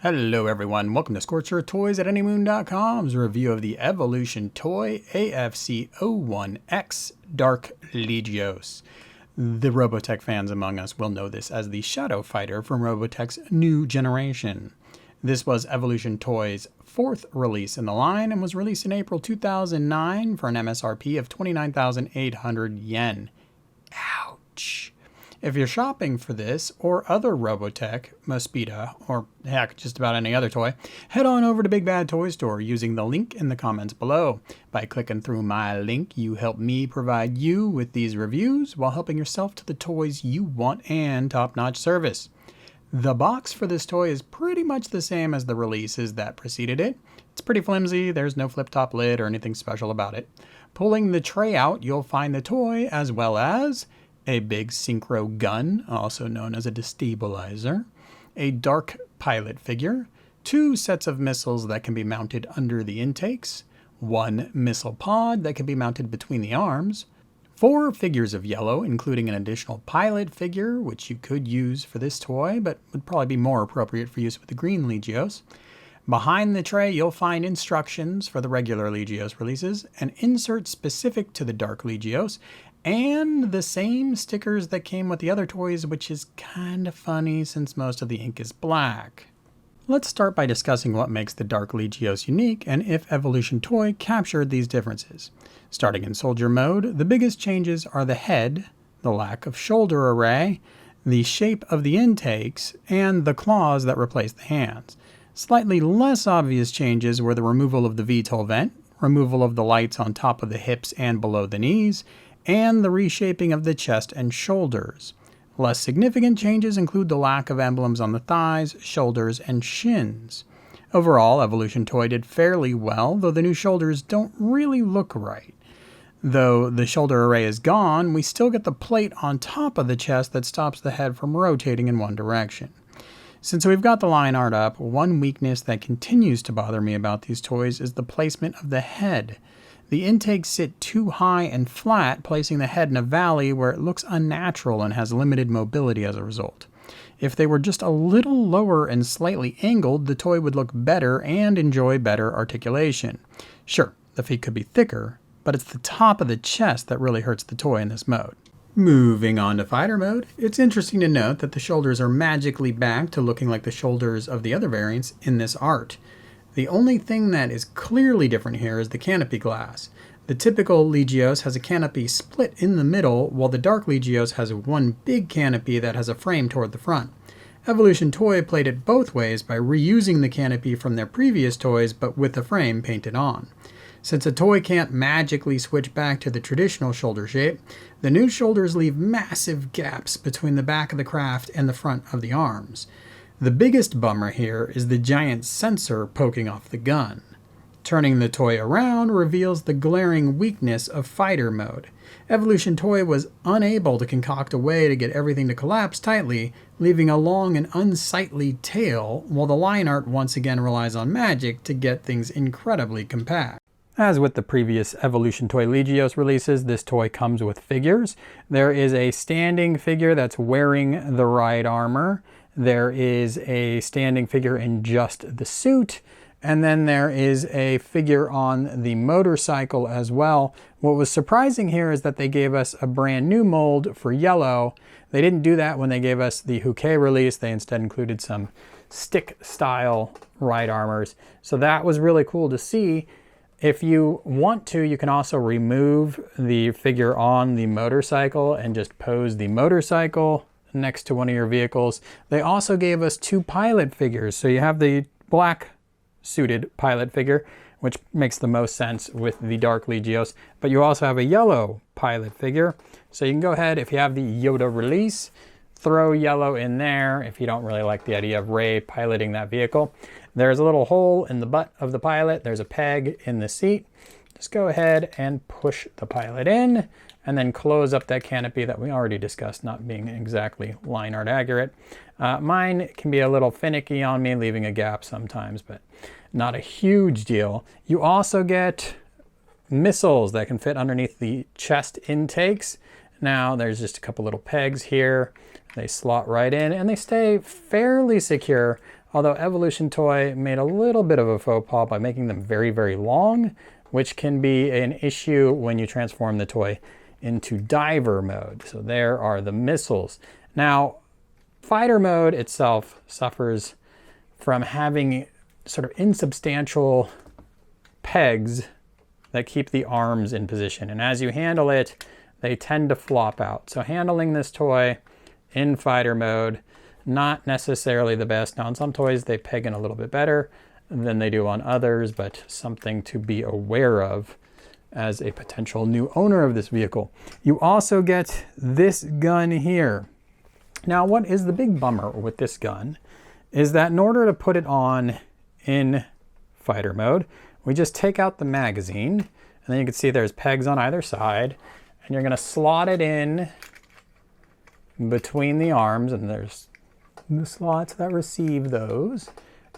Hello everyone, welcome to Scorcher Toys at anymoon.com's review of the Evolution Toy AFC01X Dark Legioss. The Robotech fans among us will know this as the Shadow Fighter from Robotech's new generation. This was Evolution Toys' fourth release in the line and was released in April 2009 for an MSRP of 29,800 yen. Ouch! If you're shopping for this or other Robotech, Mospeada, or heck, just about any other toy, head on over to Big Bad Toy Store using the link in the comments below. By clicking through my link, you help me provide you with these reviews while helping yourself to the toys you want and top-notch service. The box for this toy is pretty much the same as the releases that preceded it. It's pretty flimsy, there's no flip-top lid or anything special about it. Pulling the tray out, you'll find the toy as well as a big synchro gun, also known as a destabilizer, a dark pilot figure, two sets of missiles that can be mounted under the intakes, one missile pod that can be mounted between the arms, four figures of yellow, including an additional pilot figure, which you could use for this toy, but would probably be more appropriate for use with the green Legioss. Behind the tray, you'll find instructions for the regular Legioss releases, an insert specific to the Dark Legioss, and the same stickers that came with the other toys, which is kind of funny since most of the ink is black. Let's start by discussing what makes the Dark Legioss unique and if Evolution Toy captured these differences. Starting in Soldier mode, the biggest changes are the head, the lack of shoulder array, the shape of the intakes, and the claws that replace the hands. Slightly less obvious changes were the removal of the VTOL vent, removal of the lights on top of the hips and below the knees, and the reshaping of the chest and shoulders. Less significant changes include the lack of emblems on the thighs, shoulders, and shins. Overall, Evolution Toy did fairly well, though the new shoulders don't really look right. Though the shoulder array is gone, we still get the plate on top of the chest that stops the head from rotating in one direction. Since we've got the line art up, one weakness that continues to bother me about these toys is the placement of the head. The intakes sit too high and flat, placing the head in a valley where it looks unnatural and has limited mobility as a result. If they were just a little lower and slightly angled, the toy would look better and enjoy better articulation. Sure, the feet could be thicker, but it's the top of the chest that really hurts the toy in this mode. Moving on to Fighter mode, it's interesting to note that the shoulders are magically back to looking like the shoulders of the other variants in this art. The only thing that is clearly different here is the canopy glass. The typical Legioss has a canopy split in the middle, while the Dark Legioss has one big canopy that has a frame toward the front. Evolution Toy played it both ways by reusing the canopy from their previous toys, but with the frame painted on. Since a toy can't magically switch back to the traditional shoulder shape, the new shoulders leave massive gaps between the back of the craft and the front of the arms. The biggest bummer here is the giant sensor poking off the gun. Turning the toy around reveals the glaring weakness of Fighter mode. Evolution Toy was unable to concoct a way to get everything to collapse tightly, leaving a long and unsightly tail, while the line art once again relies on magic to get things incredibly compact. As with the previous Evolution Toy Legioss releases, this toy comes with figures. There is a standing figure that's wearing the ride armor. There is a standing figure in just the suit, and then there is a figure on the motorcycle as well. What was surprising here is that they gave us a brand new mold for yellow. They didn't do that when they gave us the Houquet release. They instead included some stick-style ride armors. So that was really cool to see. If you want to, you can also remove the figure on the motorcycle and just pose the motorcycle next to one of your vehicles. They also gave us two pilot figures. So you have the black suited pilot figure, which makes the most sense with the Dark Legioss, but you also have a yellow pilot figure. So you can go ahead, if you have the Yoda release, throw yellow in there if you don't really like the idea of Rey piloting that vehicle. There's a little hole in the butt of the pilot. There's a peg in the seat. Just go ahead and push the pilot in and then close up that canopy that we already discussed not being exactly line art accurate. Mine can be a little finicky on me, leaving a gap sometimes, but not a huge deal. You also get missiles that can fit underneath the chest intakes. Now there's just a couple little pegs here. They slot right in and they stay fairly secure Although Evolution Toy made a little bit of a faux pas by making them very, very long, which can be an issue when you transform the toy into diver mode. So there are the missiles. Now, fighter mode itself suffers from having sort of insubstantial pegs that keep the arms in position. And as you handle it, they tend to flop out. So handling this toy in fighter mode, not necessarily the best. Now on some toys, they peg in a little bit better than they do on others, but something to be aware of as a potential new owner of this vehicle. You also get this gun here. Now, what is the big bummer with this gun is that in order to put it on in fighter mode, we just take out the magazine, and then you can see there's pegs on either side, and you're gonna slot it in between the arms, and there's the slots that receive those.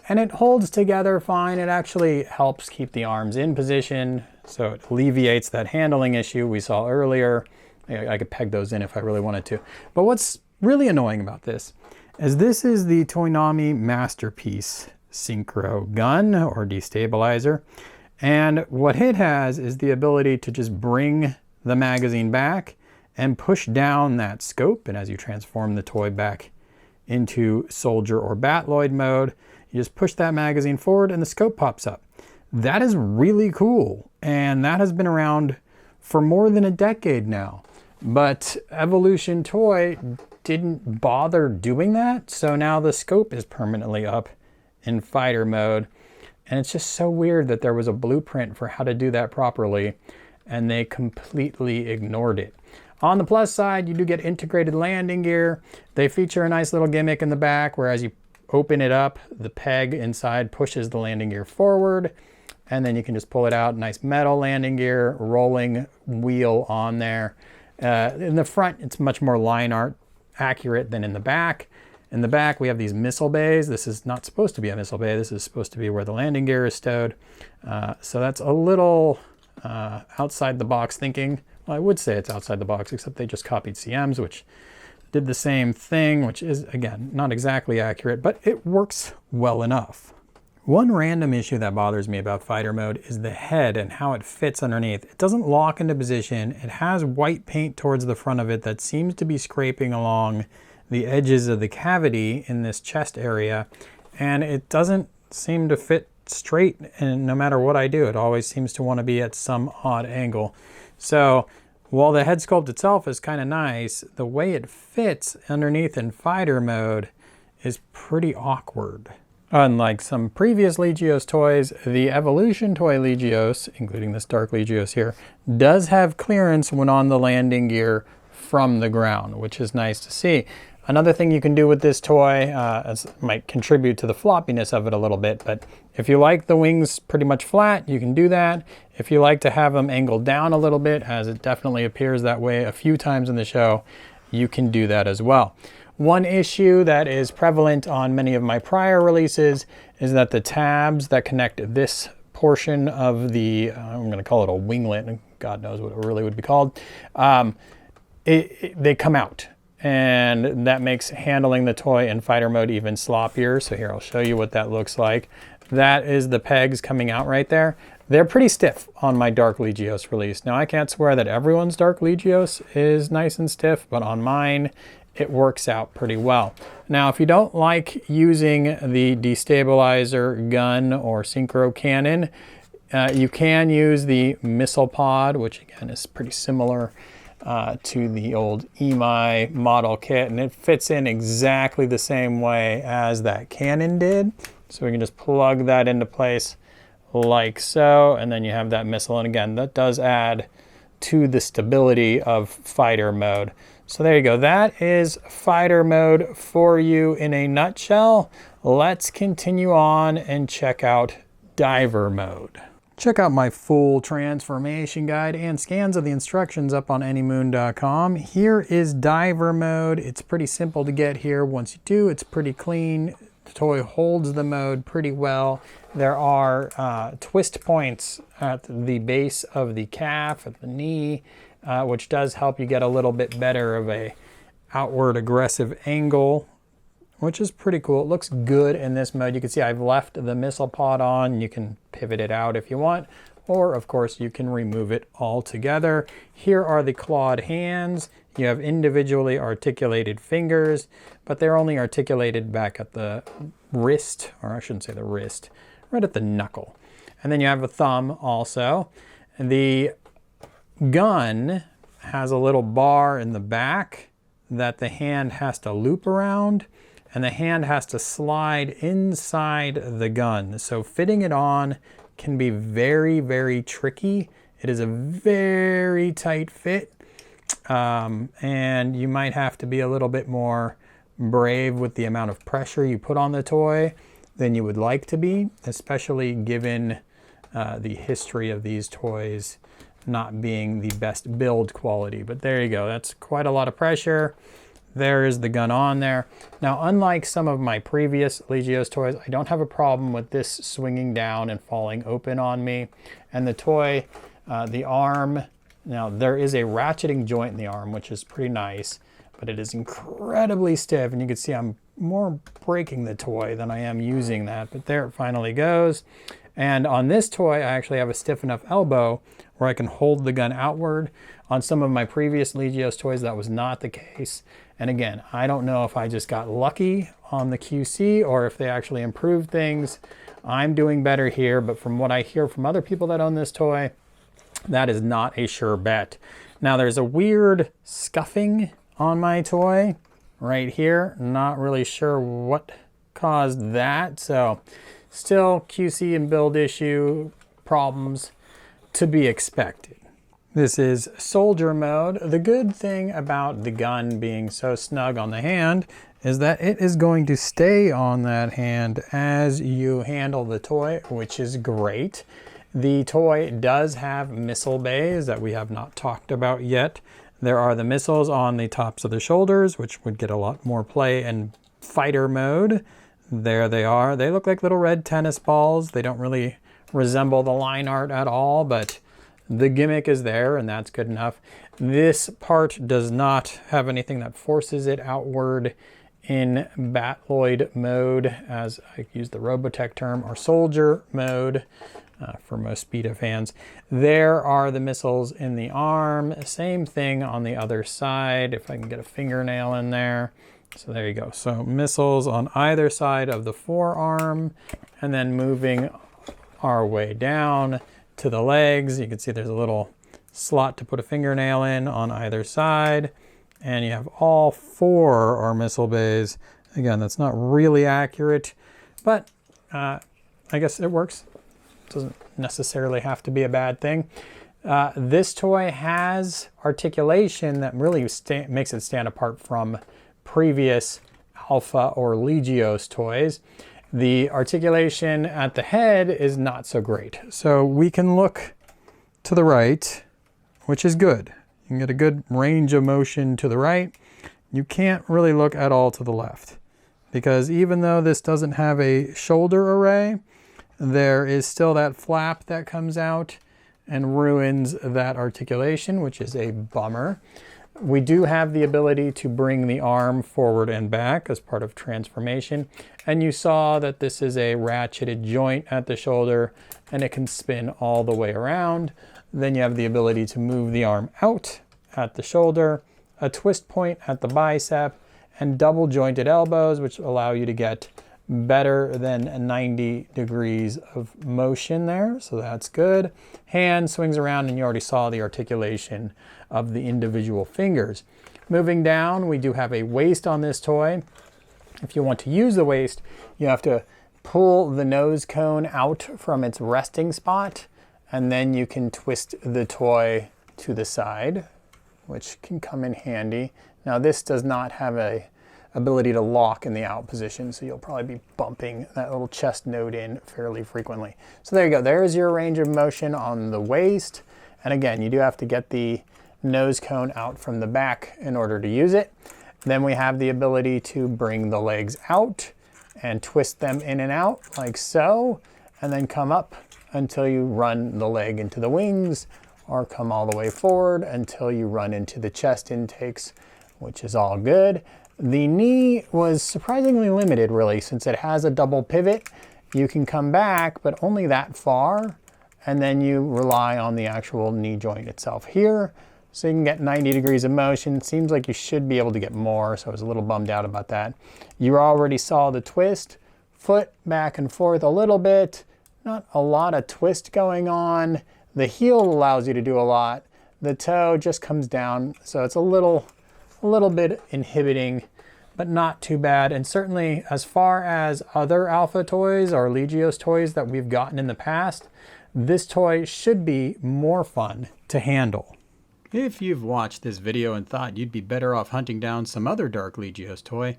And it holds together fine. It actually helps keep the arms in position, so it alleviates that handling issue we saw earlier. I could peg those in if I really wanted to. But what's really annoying about this is the Toynami Masterpiece Synchro gun or destabilizer. And what it has is the ability to just bring the magazine back and push down that scope. And as you transform the toy back into soldier or batloid mode, you just push that magazine forward and the scope pops up. That is really cool. And that has been around for more than a decade now. But Evolution Toy didn't bother doing that. So now the scope is permanently up in fighter mode. And it's just so weird that there was a blueprint for how to do that properly and they completely ignored it. On the plus side, you do get integrated landing gear. They feature a nice little gimmick in the back where as you open it up, the peg inside pushes the landing gear forward, and then you can just pull it out. Nice metal landing gear, rolling wheel on there. In the front, it's much more line art accurate than in the back. In the back, we have these missile bays. This is not supposed to be a missile bay. This is supposed to be where the landing gear is stowed. So that's a little outside the box thinking. Well, I would say it's outside the box, except they just copied CMs, which did the same thing, which is, again, not exactly accurate, but it works well enough. One random issue that bothers me about fighter mode is the head and how it fits underneath. It doesn't lock into position. It has white paint towards the front of it that seems to be scraping along the edges of the cavity in this chest area, and it doesn't seem to fit straight, and no matter what I do, it always seems to want to be at some odd angle. So while the head sculpt itself is kind of nice, the way it fits underneath in fighter mode is pretty awkward. Unlike some previous Legioss toys, the Evolution Toy Legioss, including this dark Legioss here, does have clearance when on the landing gear from the ground, which is nice to see. Another thing you can do with this toy might contribute to the floppiness of it a little bit, but if you like the wings pretty much flat, you can do that. If you like to have them angled down a little bit, as it definitely appears that way a few times in the show, you can do that as well. One issue that is prevalent on many of my prior releases is that the tabs that connect this portion of the, I'm going to call it a winglet, God knows what it really would be called, they come out. And that makes handling the toy in fighter mode even sloppier. So here, I'll show you what that looks like. That is the pegs coming out right there. They're pretty stiff on my Dark Legioss release. Now, I can't swear that everyone's Dark Legioss is nice and stiff, but on mine, it works out pretty well. Now, if you don't like using the destabilizer gun or synchro cannon, you can use the missile pod, which again is pretty similar to the old EMI model kit, and it fits in exactly the same way as that cannon did. So we can just plug that into place like so, and then you have that missile, and again, that does add to the stability of fighter mode. So there you go, that is fighter mode for you in a nutshell. Let's continue on and check out diver mode. Check out my full transformation guide and scans of the instructions up on anymoon.com. Here is diver mode. It's pretty simple to get here. Once you do, it's pretty clean. The toy holds the mode pretty well. There are twist points at the base of the calf, at the knee, which does help you get a little bit better of a outward aggressive angle which is pretty cool. It looks good in this mode. You can see I've left the missile pod on. You can pivot it out if you want, or of course you can remove it altogether. Here are the clawed hands. You have individually articulated fingers, but they're only articulated back at the wrist, or I shouldn't say the wrist, right at the knuckle. And then you have a thumb also. The gun has a little bar in the back that the hand has to loop around, and the hand has to slide inside the gun. So fitting it on can be very, very tricky. It is a very tight fit, and you might have to be a little bit more brave with the amount of pressure you put on the toy than you would like to be, especially given the history of these toys not being the best build quality. But there you go, that's quite a lot of pressure. There is the gun on there. Now, unlike some of my previous Legioss toys, I don't have a problem with this swinging down and falling open on me. And the toy, the arm, now there is a ratcheting joint in the arm, which is pretty nice, but it is incredibly stiff, and you can see I'm more breaking the toy than I am using that, but there it finally goes. And on this toy, I actually have a stiff enough elbow where I can hold the gun outward. On some of my previous Legioss toys, that was not the case. And again, I don't know if I just got lucky on the QC or if they actually improved things. I'm doing better here, but from what I hear from other people that own this toy, that is not a sure bet. Now, there's a weird scuffing on my toy right here. Not really sure what caused that. So still QC and build issue problems to be expected. This is soldier mode. The good thing about the gun being so snug on the hand is that it is going to stay on that hand as you handle the toy, which is great. The toy does have missile bays that we have not talked about yet. There are the missiles on the tops of the shoulders, which would get a lot more play in fighter mode. There they are. They look like little red tennis balls. They don't really resemble the line art at all, but the gimmick is there, and that's good enough. This part does not have anything that forces it outward in Batloid mode, as I use the Robotech term, or soldier mode for most Speeda fans. There are the missiles in the arm. Same thing on the other side, if I can get a fingernail in there. So there you go. So missiles on either side of the forearm, and then moving our way down to the legs. You can see there's a little slot to put a fingernail in on either side, and you have all four are missile bays. Again, that's not really accurate, but I guess it works. Doesn't necessarily have to be a bad thing. This toy has articulation that really makes it stand apart from previous Alpha or Legioss toys. The articulation at the head is not so great. So we can look to the right, which is good. You can get a good range of motion to the right. You can't really look at all to the left, because even though this doesn't have a shoulder array, there is still that flap that comes out and ruins that articulation, which is a bummer. We do have the ability to bring the arm forward and back as part of transformation. And you saw that this is a ratcheted joint at the shoulder, and it can spin all the way around. Then you have the ability to move the arm out at the shoulder, a twist point at the bicep, and double jointed elbows, which allow you to get better than 90 degrees of motion there, so that's good. Hand swings around, and you already saw the articulation of the individual fingers. Moving down, we do have a waist on this toy. If you want to use the waist, you have to pull the nose cone out from its resting spot, and then you can twist the toy to the side, which can come in handy. Now, this does not have a ability to lock in the out position, so you'll probably be bumping that little chest node in fairly frequently. So there you go. There's your range of motion on the waist. And again, you do have to get the nose cone out from the back in order to use it. Then we have the ability to bring the legs out and twist them in and out like so, and then come up until you run the leg into the wings, or come all the way forward until you run into the chest intakes, which is all good. The knee was surprisingly limited, really, since it has a double pivot. You can come back, but only that far, and then you rely on the actual knee joint itself here. So you can get 90 degrees of motion. Seems like you should be able to get more, so I was a little bummed out about that. You already saw the twist. Foot back and forth a little bit. Not a lot of twist going on. The heel allows you to do a lot. The toe just comes down, so it's a little bit inhibiting, but not too bad. And certainly as far as other Alpha toys or Legioss toys that we've gotten in the past, this toy should be more fun to handle. If you've watched this video and thought you'd be better off hunting down some other Dark Legioss toy,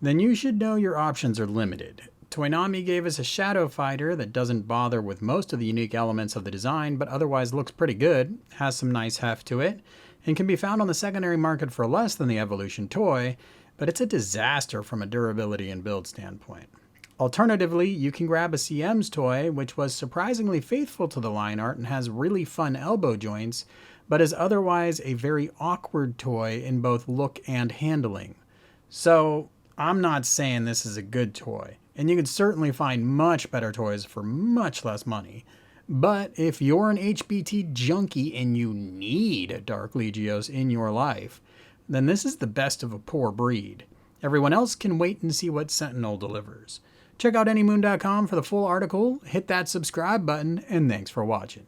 then you should know your options are limited. Toynami gave us a Shadow Fighter that doesn't bother with most of the unique elements of the design, but otherwise looks pretty good, has some nice heft to it, and can be found on the secondary market for less than the Evolution toy, but it's a disaster from a durability and build standpoint. Alternatively, you can grab a CM's toy, which was surprisingly faithful to the line art and has really fun elbow joints, but is otherwise a very awkward toy in both look and handling. So, I'm not saying this is a good toy, and you can certainly find much better toys for much less money. But if you're an HBT junkie and you need Dark Legioss in your life, then this is the best of a poor breed. Everyone else can wait and see what Sentinel delivers. Check out anymoon.com for the full article, hit that subscribe button, and thanks for watching.